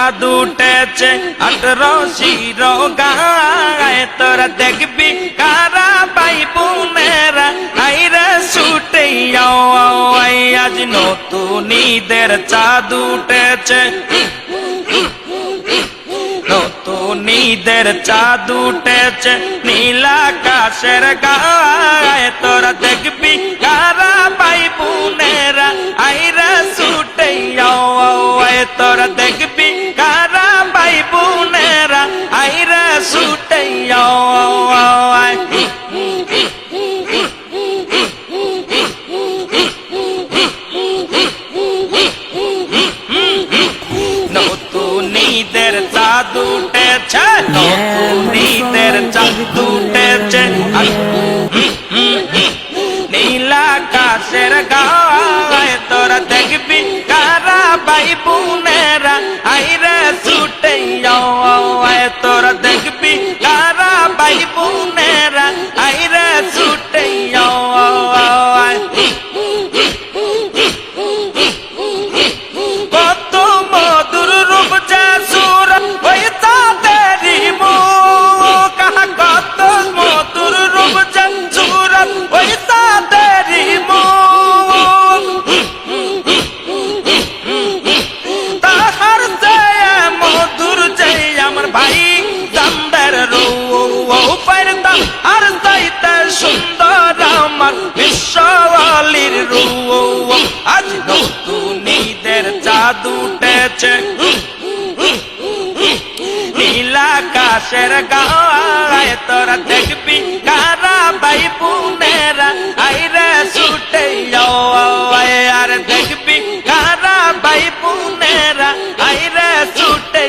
চাঁদ উঠেছে 18 শিরো গায়ে তোরা দেখবি কারা ভাই বোনেরা আইরা ছুটে আজ নতুন ঈদের চাঁদ উঠেছে নতুন ঈদের চাঁদ উঠেছে নীল আকাশের গায়ে তোরা দেখবি কারা ভাই বোনেরা আইরা ছুটে তোরা দেখবি কারা ভাই বোনেরা আইরা ছুটে নতুন ঈদের চাঁদ উঠেছে নতুন ঈদের চাঁদ উঠেছে নীল আকাশের গায়ে তোরা দেখবি কারা ভাই বোনেরা আইরা ছুটে তোরা দেখবি কারা ভাই বোনেরা আইরা ছুটে কত মধুর রূপ জাসুর ওই তাদেরই মুখ কত মধুর রূপ জাসুর ওই তাদেরই মুখ তাহার চেয়ে মধুর যে আমার ভাই জানদের রূপের দাম আর চাইতে সুন্দর আমার বিশ্বওয়ালির রূপ আজ নতুন ঈদের চাঁদ উঠেছে নীল আকাশের গায়ে তোরা দেখবি কারা ভাই বোনেরা আইরা ছুটে আর দেখবি কারা ভাই বোনেরা আইরা ছুটে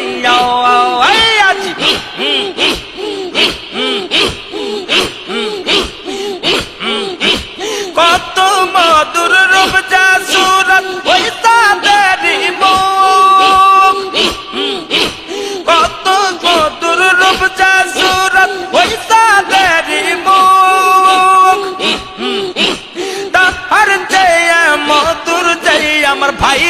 আজ কত মধুর রূপ জাসুরত ওই তাদেরই মুখ কত মধুর রূপ জাসুরত ওই তাদেরই মুখ তাহার চেয়ে মধুর যে আমার ভাই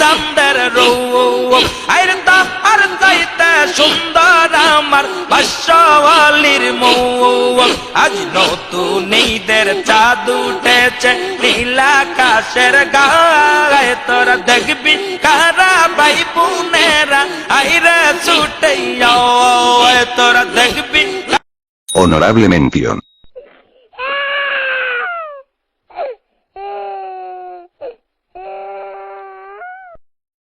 জানদের রূপ আরে তাহার চাইতে সুন্দর আমার বিশ্বওয়ালির মুখ আজ নতুন ঈদের চাঁদ উঠেছে নীল আকাশের গায়ে তোরা দেখবি কারা ভাই বোনেরা আইরা ছুটে তোরা দেখবি Honorable mención.